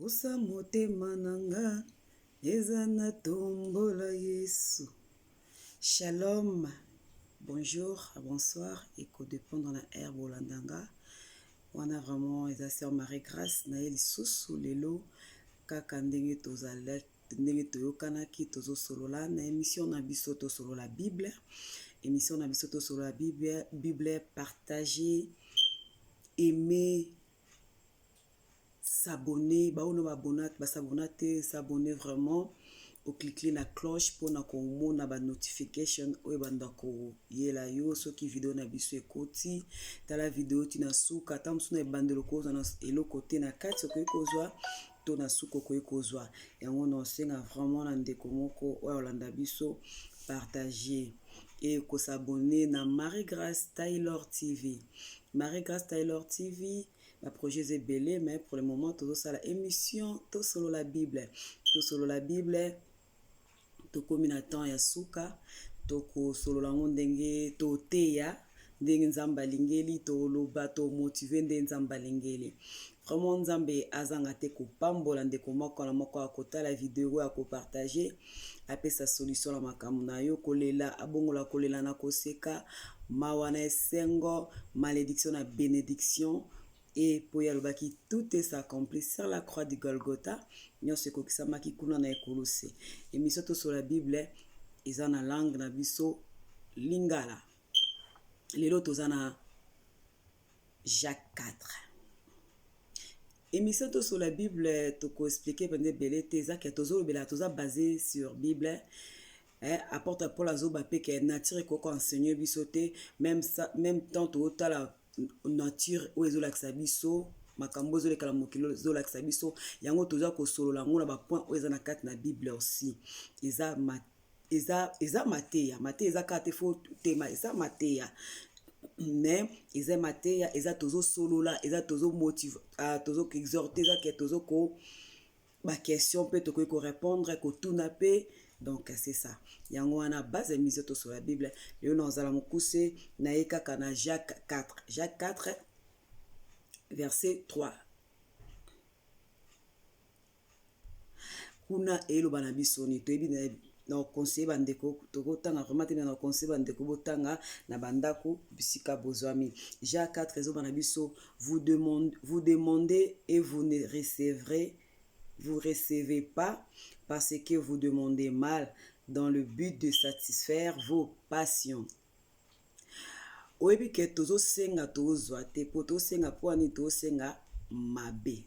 Osa motema nanga eza na tombola Yesu. Shalom, bonjour, bonsoir, et que dépend dans la herbe Olandanga. On a vraiment eza sœur Marie Grâce na eli susu lelo kaka ndenge tozala ndenge toyokanaki tozo solola na émission na biso to solo la Bible. Émission na biso to solo la Bible partager, aimer, s'abonner, s'abonner vraiment au cliquer la cloche pour na ko na ba notification o banda ko yela yo so ki vidéo na biso ekoti ta la vidéo tina suka tamsu na bandelo ko na elo côté na kati ko ekozwa to na suko ko ekozwa yango na senga vraiment na ndeko moko o Olanda biso partager et ko s'abonner na Marie Grâce Taylor TV. Marie Grâce Taylor TV, ma projet est belé, mais pour le moment, tout ça la émission, tout solo la Bible. Tout solo la Bible, tout comme il attend yasuka, tout solo la ndenge, tout teya, ndenge nzamba lingeli, tout loba, tout motivé ndenge nzamba lingeli. Vraiment nzambe azanga te ko pambola ndeko moko na moko akota la vidéo ya ko partager apé sa solution la makambo na yo kolela abongola kolela na koseka mawana esengo malédiction na bénédiction et pour yalobaki tout est accompli sur la croix du Golgotha nyonso ekokisamaki kuna na ekolose émission to sur la Bible eza na langue na biso lingala lelo tozana Jacques 4. Émission sur la Bible, tu peux expliquer pendant belé teza que tozo bela toza basé sur Bible. Apporte pour la zoba pe que nature ko enseigner bisoté même ça même temps to la nature o ezo laksa biso makambo zo le kala mokilo zo laksa biso yango toza ko solo la ngona ba point o eza na kat na Bible aussi. Eza mateya eza kate fo tema eza mateya mais ils aiment mater ils a toujours solo là ils a toujours motive toujours exhorter ça que toujours ko ma question peut te ko répondre ko tout na pe donc c'est ça yango wana base mise to sur la Bible le no zala mukuse na eka kana Jacques 4 verset 3 kuna elo bana bisoni to ebi na conseil bandeko tokotanga vraiment te na conseil bandeko botanga na bandako bisika bozwami Jacques 4 ezo bana biso vous demandez et vous ne recevez pas parce que vous demandez mal dans le but de satisfaire vos passions. Oyebi ke tozo senga tozwa te po to senga po ani to senga mabe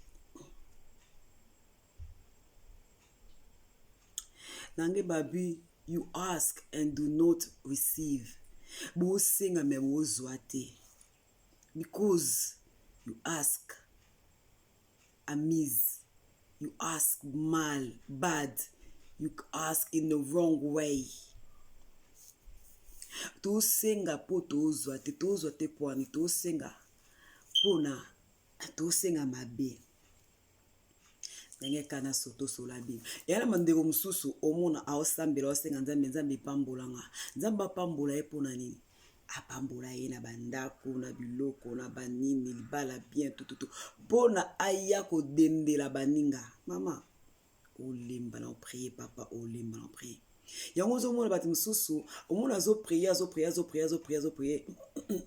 nange babi you ask and do not receive bo senga me wozwa te because you ask amiss you ask bad you ask in the wrong way to senga po tozwa te po ani to senga pona to senga mabe nenge kana soto sola Bible yala mandeko mususu omona awosambela osenga nzambe pambolanga nzamba pambola epona nini apambola ye na bandako na biloko na banini libala bien tout pona aya ko dendela baninga mama olemba na prier papa olemba na prier yango zomona bati mususu omona zo prier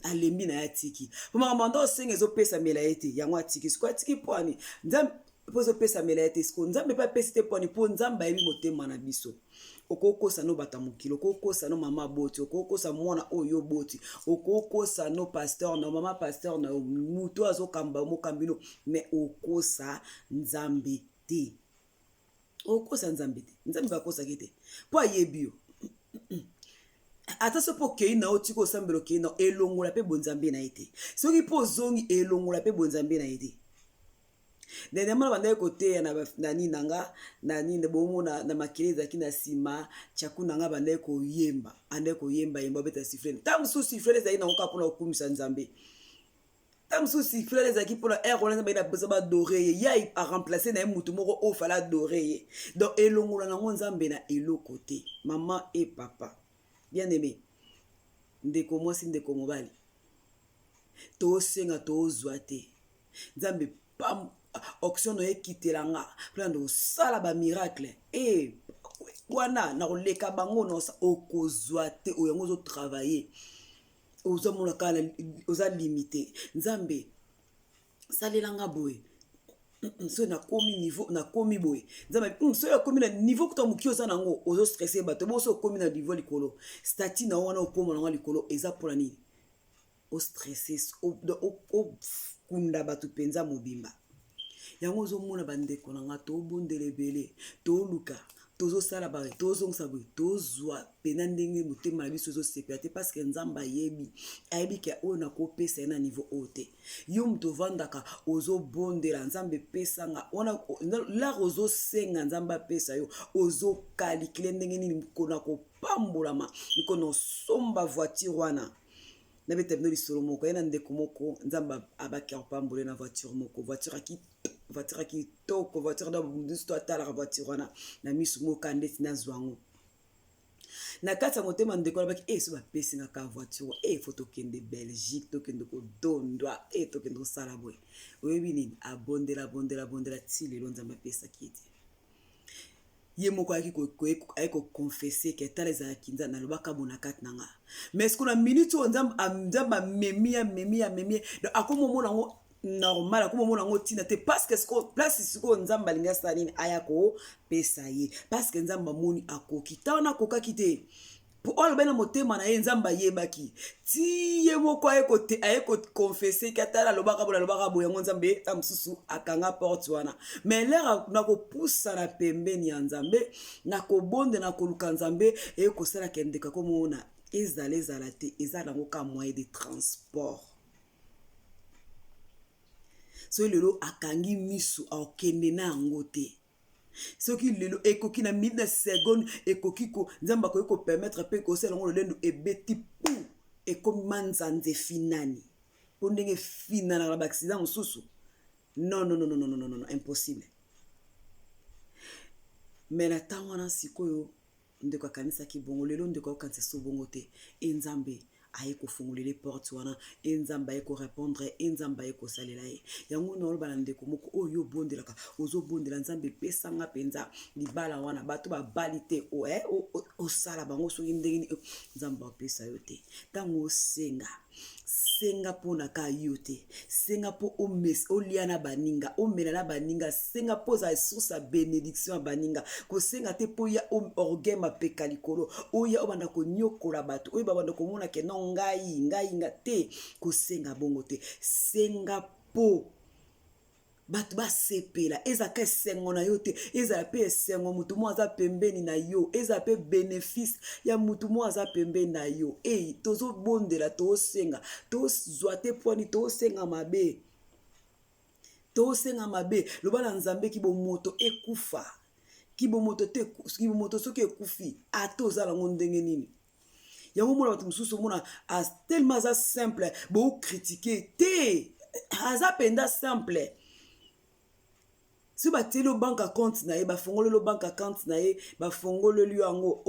alembi na yatiki poma mando osenga zo pesa mela ete yango atiki siko atiki poani nzambe pozo pesa melaete sko nzambe pa pesa te poni po nzamba yebi motema na biso okokosa no bata mokilo okokosa no mama boti okokosa mwana oyo boti okokosa no pasteur no mama pasteur na muto azokamba mokambino mais okosa nzambe te okosa nzambe te nzambe bakosa kete po ayebio ata so po kei na otiko sambelo kei na elongola pe bonzambe na ete soki po zongi elongola pe bonzambe na ete Dernièrement, banda côté na nini nanga na nini bomo na makeleza kina sima chaku nanga banda ko yemba ande ko yemba beta sifrene tamsu sifrene za ina oka pona okumisa nzambe tamsu sifrene za ki pona on ba ina besoin ba dorer ya a remplacer na mutu moko o fala dorer donc elongola na nzambe na elo côté maman et papa bien aimé ndeko mwasi ndeko mobali to senga to zwate nzambe pam auction oye kitelanga plan de sala ba miracle wana na koleka bango na okozwa te oyango zo travailler ozo mona kala oza limité nzambe salelanga boye so na komi niveau na komi boye nzambe so ya komi na niveau kuta muki oza nango ozo stresser bato bo so komi na niveau likolo statut na wana okoma nango likolo eza pour nini o stresser o kunda bato penza mobimba yango ozo mona bandeko nanga to bondele belé to luka tozo sala ba tozo ngsabu tozwa pena ndenge motema na biso zo sepia parce que nzamba ayebi ke o na ko pesa na niveau ote yo mto vandaka ozo bondela nzambe pesa nga ona la ozo senga nzamba pesa yo ozo calculer ndenge nini kona ko pambolama nikono somba voiture wana na bete no lisolo moko yana ndeko moko nzamba abaki opambole na voiture moko voiture qui toko voiture da bundusto atala voiture wana na misu moko ndeti na zwango na kati ya motema ndeko abaki so ba pesi na ka voiture photo kende Belgique to kende ko dondwa to kende ko sala boy oyebi nini abondela ti lelo nzamba pesa kiti ye moko ayiko confesser ke tala za kinza na lobaka bona kati nanga mais ce qu'on a minute nzamba memia donc akomo mona ngo normal akomo mona ngo tina te parce que ce place siko nzamba linga salini ayako pesa ye parce que nzamba moni akoki tana koka kite pour all bena motema na ye nzamba yebaki ti ye moko ayeko confesser ke tala lobaka boya ngo nzambe amsusu akanga porte wana mais l'air na ko poussa na pembeni ya nzambe na ko bonde na ko luka nzambe ko sala kendeka ko mona ezala te ezala ngo ka moyen de transport so lelo akangi misu akende na yango te soki lelo ekoki na minute na seconde ekoki ko nzamba ko permettre pe ko sala ngo lendo ebeti pou ekomi manzanze finani po ndenge finana na ba accident mosusu non impossible mais na tawana sikoyo ndeko kanisa ki bongo lelo ndeko kanisa so bongo te nzambe ayeko fungulele porte wana nzamba ayeko répondre nzamba ayeko salela ye yango no bana ndeko moko oyo bondelaka ozo bondela nzambe pesa nga penza libala wana bato ba balite o sala bango so ndengini nzamba pesa yo te tango senga pona ka yote senga po o liana baninga o mela baninga senga po za source bénédiction baninga ko senga te po ya orgueil mapeka likolo o ya obanda ko nyokola bato o babanda ko mona ke non ngai te ko senga bongo te senga po bato basepela ezaka esengo na yo te ezala pe esengo mutu mo aza pembeni na yo ezala pe bénéfice ya mutu mo aza pembeni na yo tozo bondela tosenga tozwa te poni tosenga mabe lobala nzambe ki bomoto ekufa ki bomoto soki ekufi atoza lango ndenge nini yango mona bato mosusu mona tellement aza simple bo critiquer te aza penda simple si bateli o bank account na ye bafongolo lo bank account na ye bafongolo li yango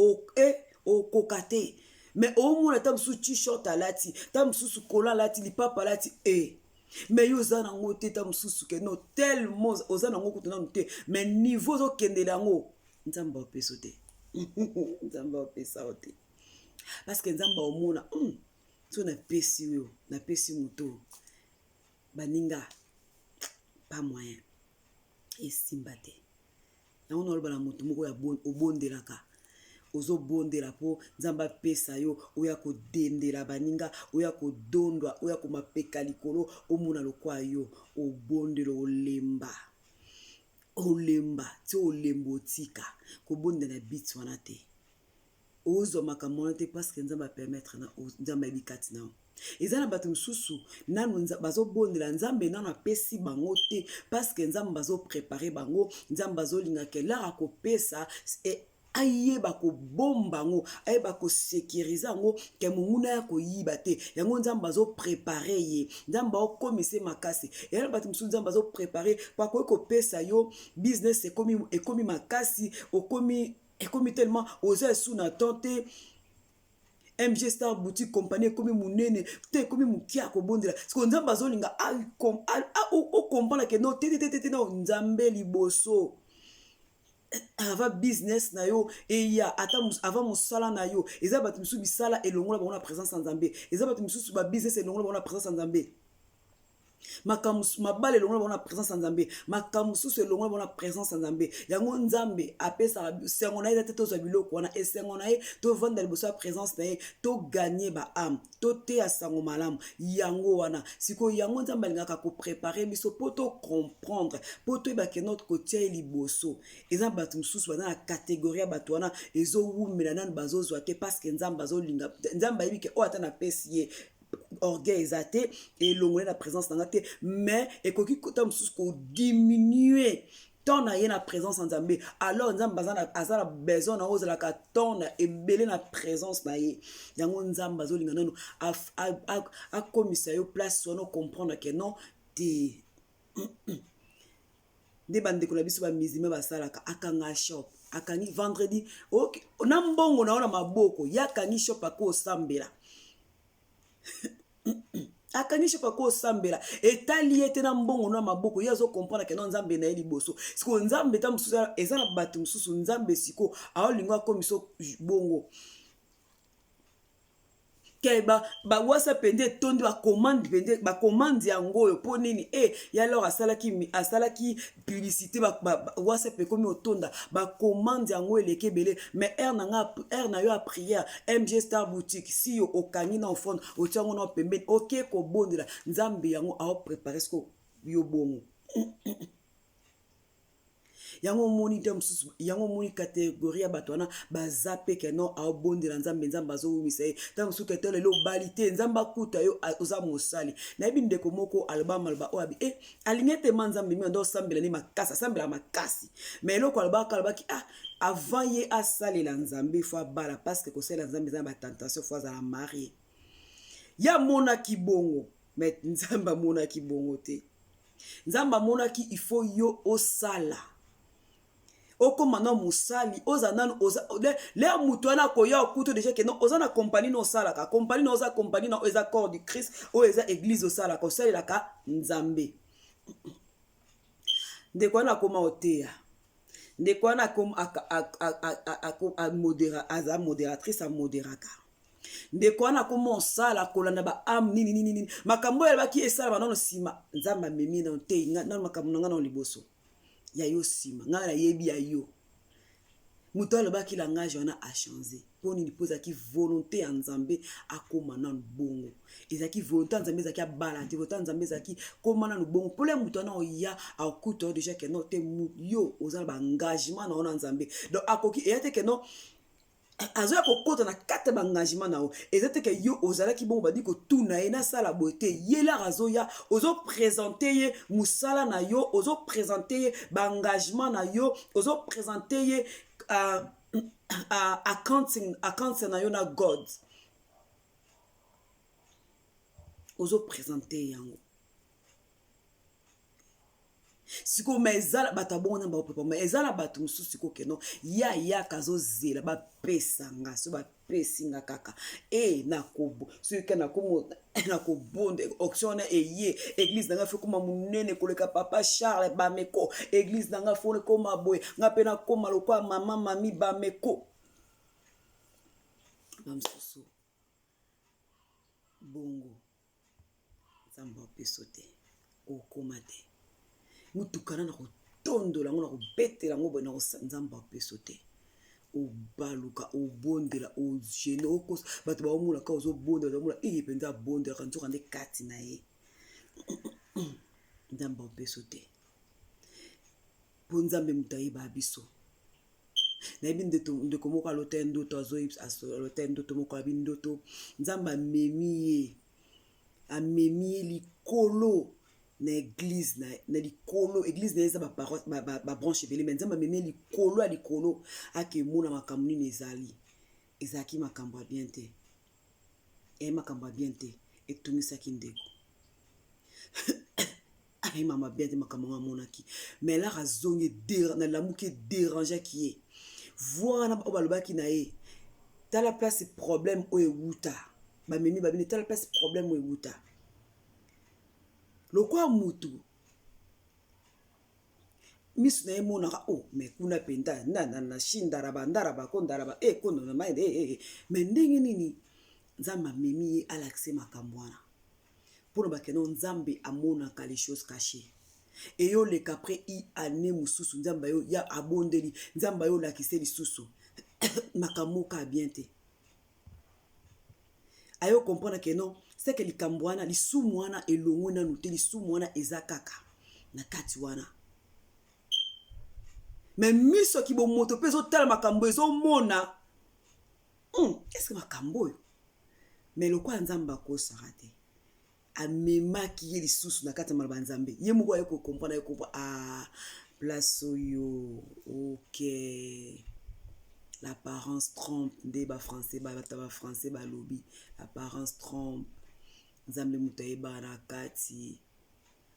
okoka te mais au mona ta msusu t-shirt alati ta msusu kola alati lipapa alati mais yo za nango te ta msusu ke no tellement oza nango kutuna te mais niveau zo kendela yango nzamba opeso te nzamba opesa te parce que nzamba omona so na pesi muto baninga pas moyen esimba te yango na loba na moto moko ya obondelaka ozo bondela po nzamba pesa yo oya ko dendela baninga oya ko dondwa oya ko mapeka likolo omona lokwa yo obondelo olemba ti olembo tika ko bondela bit wana te ozo makamona te parce que nzamba permettre na nzamba bikati na ezana bato msusu nanu bazo bondela nzambe nanu apesi bango te parce que nzambe bazo préparer bango nzambe bazo linga ke lara ko pesa ayeba ko bomba ngo ayeba ko sécuriser ngo ke munguna ya ko yiba te yango nzambe bazo préparer ye nzambe o komise makasi yana bato msusu nzambe bazo préparer pa ko pesa yo business ekomi makasi ekomi tellement oza sous na tente MG Star Boutique compagnie comme munene te comme mukia ko bondela parce que nzamba zolinga o comprendre que non te non nzambe liboso ava business na yo et ya ata avant musala na yo eza batu misu bisala elongola bango na présence en nzambe eza batu misu ba business elongola bango na présence en nzambe mabale elongola bango na présence en nzambe makambo mosusu elongola bango na présence en nzambe yango nzambe apesaka sengo na ye eza te tozwa biloko wana esengo na ye tovanda liboso ya présence na ye toganye baame toteya sango malamu yango wana sikoyo yango nzambe alingaka koprépare biso mpo tocomprendre mpo toyebake notre kotia ye liboso eza bato mosusu baza na kategorie ya bato wana ezowumela nani bazozwa te parceke nzambe azolinga nzambe ayebike oyo ata napesi ye orgueil ezate et l'ongolais la présence dans la tête mais et koki kota mususu ko diminuer tant na ye na présence en Nzambe alors Nzambe azala besoin na ozala ka tant na ebele na présence na ye yango Nzambe azolinga nano a komisa yo place sono comprendre que non te de bande ko na biso ba mizime basalaka akanga shop akangi vendredi OK na mbongo na ona maboko yakangi shop ako sambela akanisha pa ko sambela etali ete na mbongo na maboko yazo comprendre que non nzambe na eli boso siko nzambe ta mususu eza na batu mususu nzambe siko aolinga komiso bongo keba ba WhatsApp pende tondi ba commande yango yo po nini ya alors asalaki publicité ba WhatsApp komi otonda ba commande yango eleke belé mais air na yo a prière MG Star Boutique si yo okangi na fond otiango na pembeni OK ko bondela nzambe yango a préparer sko yo bongo yango moni te mususu yango moni catégorie ya bato wana bazape ke non aobondela nzambe nzambe azowumisa ye ta mususu ke tolelo balite nzambe akuta yo oza mosali nayebi ndeko moko album alba oyo abi alingi te ma nzambe mi ndo osambela ni makasi asambela makasi mais eloko alobaki avant ye asalela nzambe fo abala parce que kosalela nzambe eza na batentation fo azala marie ya monaki bongo mais nzambe amonaki bongo te nzambe amonaki il faut yo osala oko mana musali oza nanu oza le mutu wana koya okuto déjà que non oza na compagnie no sala ka compagnie no oza compagnie na eza corps du Christ o eza église osala ko sala ka nzambe ndeko na koma oteya ndeko na koma a modératrice a moderaka ndeko na koma osala kolanda ba am nini makambo ya baki esala banono sima nzamba memi na te na makambo na ngana liboso ya yo sima nga na yebi ya yo muto alobaki langage wana a changer poni lipoza ki volonté ya nzambe akoma na bongo ezaki volonté nzambe ezaki abala te volonté nzambe ezaki koma na bongo pole muto na oya akuto déjà que non te yo ozala ba engagement na ona nzambe donc akoki eyate que non azoya kokota na kate ba engagement na o ezate que yo ozalaki bon badi ko tuna ena sala beauté yela azoya ozo présenter ye musala na yo ozo présenter ye ba engagement na yo ozo présenter ye accounting na yo na God ozo présenter yango siko mezala bata bona ba pepa mezala batu mususu siko keno ya kazo zela ba pesanga so ba pesinga kaka na kobo so ke na komo na kobonde auction ye église nanga fe koma munene koleka papa Charles Bameko église nanga fone koma boy nga pena koma lokwa mama mami Bameko bamsusu bongo zamba pesote okomate mutukana na kotondola ngo na kobetela ngo bona nzamba peso te obaluka obondela ogene okos bato baomula ka ozobondela omula penza bondela kanzoka nde kati na ye nzamba peso te po nzambe mutayiba biso nayebi ndeko moko alota ndoto alota ndoto moko abi ndoto nzamba amemi ye likolo na église na likolo église na eza ba branche ebele mais nzambe amemi likolo ya likolo akemona makambo nini ezalaki makambo ya bien te makambo ya bien te etungisaki ndeko mama bien te makambo amonaki mais là azongi na lamuki dérangeaki ye wana balobaki na ye tala place problème oyo ewuta bamemi babini tala place problème oyo ewuta lokwa mutu misu na ye monaka me kuna penta na shindaraba kondaraba kono na maende me ndenge nini nzambe amemi ye alakise makambo wana mpona bakeno nzambe amonaka les choses cachées eyoleka après année mosusu nzambe yo ya abondeli nzambe yo lakise lisusu makambo ka bien te ayo comprendre que non c'est que likambo wana lisumu wana elongo nanu te lisumu wana eza kaka na kati wana mais miso ki bo moto pe ezotala makambo ezomona est-ce que makambo oyo mais lokwa nzambe akosaka te amemaki ye lisusu na kati ya maloba nzambe ye moko aye kokomprendre aye kompre place oyo ok l'apparence trompe nde bafrançais bata bafrançais balobi l'apparence trompe nzambe moto ayebaka na kati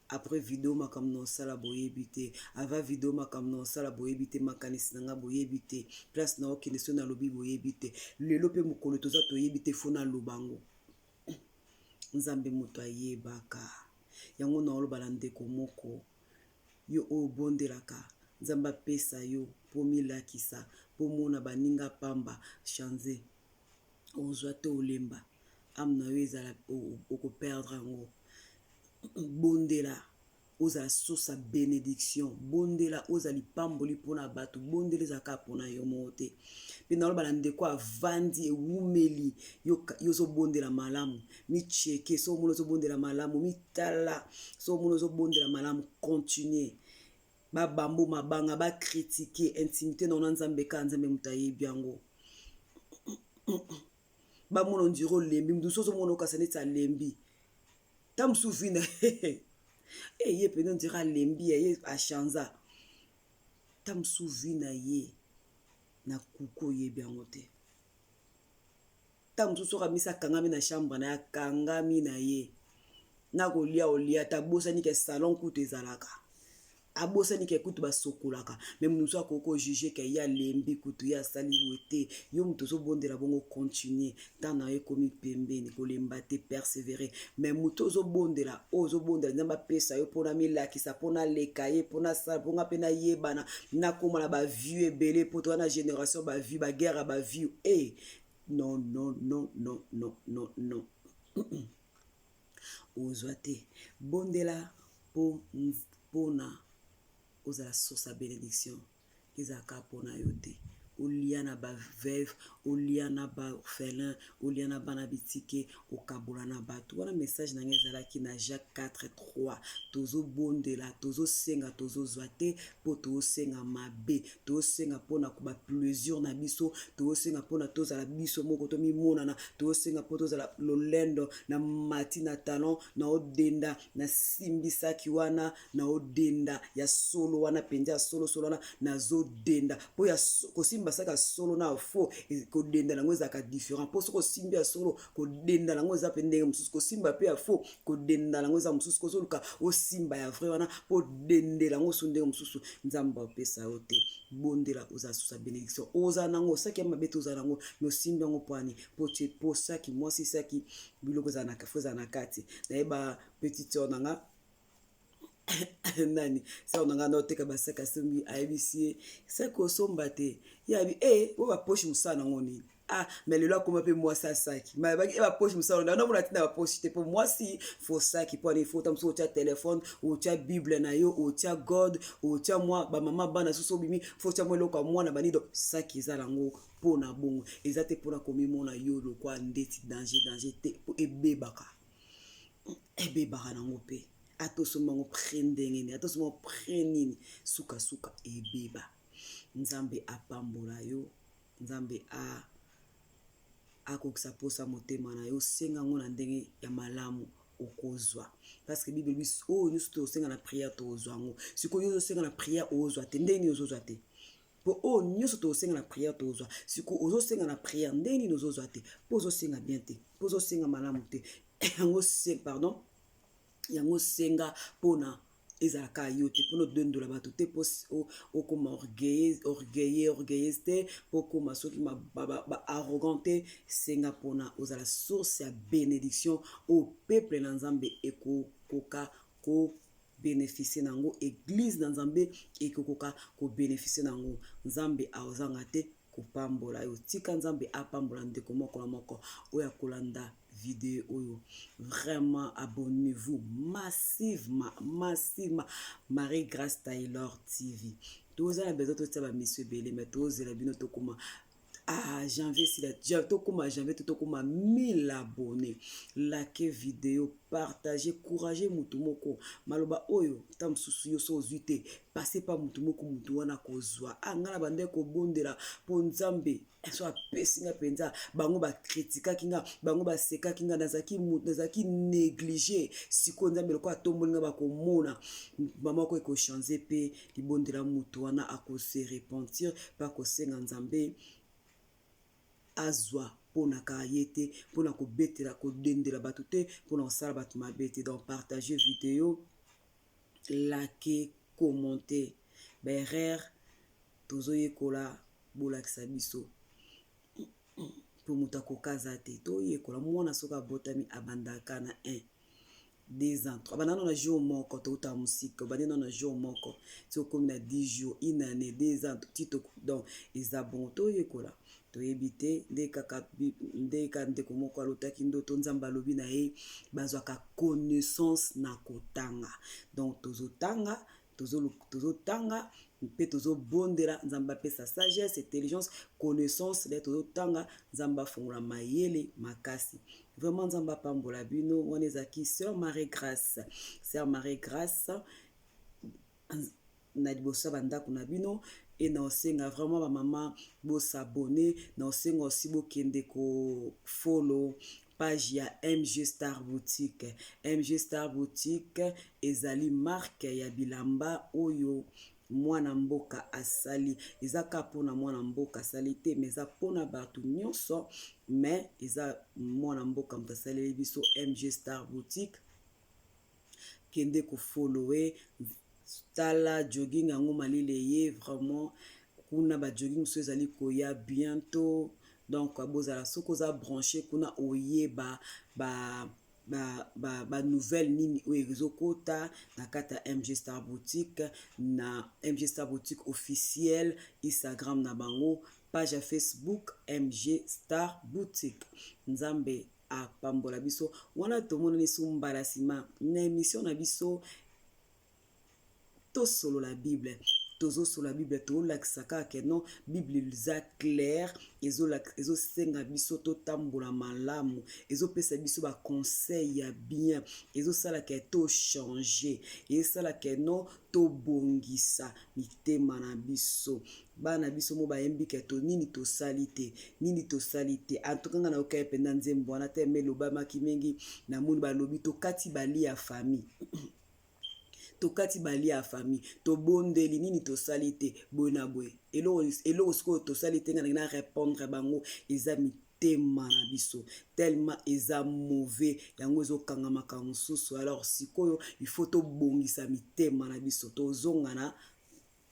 après vidéo makambo na osala boyebi te avant vidéo makambo na osala boyebi te makanisi na nga boyebi te place na okende so nalobi boyebi te lelo mpe mokolo toza toyebi te fo naloba ngo nzambe moto ayebaka yango na oloba na ndeko moko yo oyo obondelaka nzambe apesa yo mpo milakisa mpo mona baninga pamba chanze ozwa te olemba ame na yo ezala okoperdre yango bondela ozala sosa bénédiction bondela ozala lipamboli mpona bato bondela ezalaka mpona yo moko te mpe naloba na ndeko avandi ewumeli yo ozobondela malamu micheke so omona ozobondela malamu mitala so omona ozobondela malamu continue babambo mabanga bakritike intimité na ona nzambe ka nzambe moto ayebi yango bamona ondire olembi mutu so ozomona okasa neti alembi ta mosusu vina ye pene ondire alembi ye achanza ta mosusu vina ye na kuku oyebi yango te ta mosusu oka misa akangami na chambre na ye akangami na ye na kolia olia ta bosani ke salon kutu ezalaka abosani ke kutu basokolaka me mosusu akoko juge ke ye alembi kutu ye asali boye te yo moto ozobondela bongo continue ntango na yo ekomi pembeni kolemba te persévérer me moto ozobondela oyo ozobondela nzambe apesa yo mpona milakisa mpona leka ye mpona sala mponga mpe nayebana nakóma na bavie ebele mpo toza na génération bavie baguerre ya bavie non non non non non non non ozwa te bondela mpona ozala source ya bénédiction ezalaka mpona yo te olia na baveuve olia na baorphelin olia na bana bitike okabola na bato wana message na ngai ezalaki na Jacques 4:3 tozobondela tozosenga tozozwa te mpo tozosenga mabe tozosenga mpona baplaisir na biso tozosenga mpona tozala biso moko tomimonana tozosenga mpo tozala lolendo na mati na talon na odenda na simbisaki wana na odenda ya solo wana mpenza ya solosolo wana nazodenda mpo ya kosimba saka solo na fo kodenda nango ezalaka différent mpo soki osimbi ya solo kodenda nango eza mpe ndenge mosusu kosimba mpe ya fo kodenda nango eza mosusu kozoluka osimba ya vrai wana mpo dendela yango so ndenge mosusu nzambe apesa yo te bondela ozala susa bénédiction ozala nango osaki ya mabe te ozala nango me osimbi yango poani po saki mwasi saki biloko ezala na kati nayeba petite sœur nanga nani sa onanga na oteka basaka sombi ayebisi ye saki osomba te yabi oyo bapoche mosala nango nini mais lelo akoma mpe mwasi asaki bapoche mosala nango namona ntina bapoche te mpo mwasi fo saki mpo ani fota mosusu otia telefone otia bible na yo otia god otia mwa bamama bana susu obimi fo otia mwa eloko ya mwana banido saki eza nango mpona bongo eza te mpona komimona yo lokwa ndeti danger te mpo ebebaka nango mpe atosomango pre ndenge nini atosomango pre nini suka ebeba nzambe apambola yo nzambe akokisa posa motema na yo senga ngo na ndenge ya malamu okozwa parce que bible bis oyo nyonso tosenga na prière tozwa ngo sikoyo ozosenga na prière ozwa te ndenge nini ozozwa te mpo oyo nyonso tosenga na prière tozwa sikoyo ozosenga na prière ndenge nini ozozwa te mpo ozosenga bien te mpo ozosenga malamu te yango senga mpona ezalaka yo te mpona odendola bato te mpo okoma orgueilleuse te mpo okoma soki baarrogant te senga mpona ozala source ya bénédiction oyo peuple na nzambe ekokoka kobénéficie nango église na nzambe ekokoka kobénéficie nango nzambe azanga te kopambola yo tika nzambe apambola ndeko moko na moko oyo akolanda vidéo oyo. Vraiment abonnez-vous massivement Marie Grâce Taylor TV toza na besoin totia ba monsieur belé mais tozela bino tokoma janvier janvier tokoma 1000 abonnés. Like vidéo, partagez, couragez mutumoko. Maloba oyo, tam susu yo so zuite, passez pas mutumoko mutuwana kozwa. Ngana bande ko bondela ponzambe. So apesinga penza, bango ba kritika kinga, bango ba seka kinga nazaki négligé. Siko nzambe loko atombolinga ba komona. Mama ko eko changer pe li bondela mutuwana ako se repentir pa ko senga nzambe. Azwa pona kayete pona ko betela ko dendela batu te pona osala batu mabete. Donc partager vidéo, liker, commenter. Berer tozo yekola bolakisa biso po muta ko kazate to yekola mwana soka botami abandaka na 1 2 ans 3 banana na jour moko to uta musique banana na jour moko so comme na 10 jours une année 2 ans tito donc ezabon to yekola to yebite ndeka ndeko moko alotaki ndoto nzamba alobi na ye bazwaka connaissance na kotanga. Donc tozotanga mpe tozobondela nzamba pesa sagesse intelligence connaissance le tozotanga nzamba fongola mayele makasi. Vraiment nzamba pambola bino wana ezaki sœur Marie Grâce na liboso bandako na bino et na osenga vraiment ba mama bo s'abonner na osenga aussi bo kende ko follow page ya MG Star Boutique. MG Star Boutique ezali marque ya bilamba oyo mwana mboka asali ezaka pona mwana mboka asali te mais eza pona batu nyonso mais eza mwana mboka mtasali biso MG Star Boutique kende ko follower tala jogging yango malile ye vraiment kuna ba jogging so ezali koya bientôt. Donc bozala sokoza branché kuna oye ba nouvelle nini oezokota na kata MG Star Boutique na MG Star Boutique officiel Instagram na bango page ya Facebook MG Star Boutique. Nzambe apambola biso wana tomona nisu mbala sima na émission na biso to solo la Bible tozo sur la Bible to lakisaka ke non Bible liza clair ezo senga biso to tambola malamu ezo pesa biso ba conseil ya bien ezo sala ke to changer ezo sala ke non to bongisa mitema na biso bana biso mo bayembi ke to nini to salite atokanga na okaye penda nzembo wana te meloba makimengi na moni balobi to kati bali ya famille tokati bali ya famille to bondeli nini to salite bona boy elo sko to salite ngana répondre bango eza mitema na biso tellement eza mauvais yango ezo kanga makambo susu. Alors sikoyo il faut to bongisa mitema na biso to zongana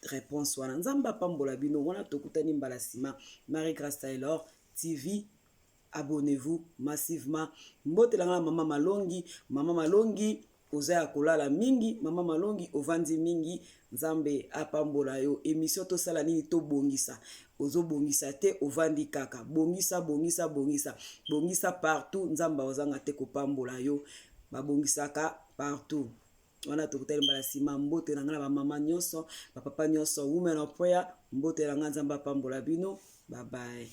réponse wana nzamba pambola bino wana tokutani mbala sima Marie Grâce Taylor TV. Abonnez-vous massivement. Mbotela ngala mama malongi ozaya kolala mingi mama malongi ovandi mingi nzambe apambola yo émission to sala nini to bongisa ozo bongisa te ovandi kaka bongisa partout nzamba ozanga te kopambola yo babongisaka partout wana tokutali mbala sima mbote na ngala ba mama nyonso ba papa nyonso women of prayer mbote na ngala nzamba apambola bino bye bye.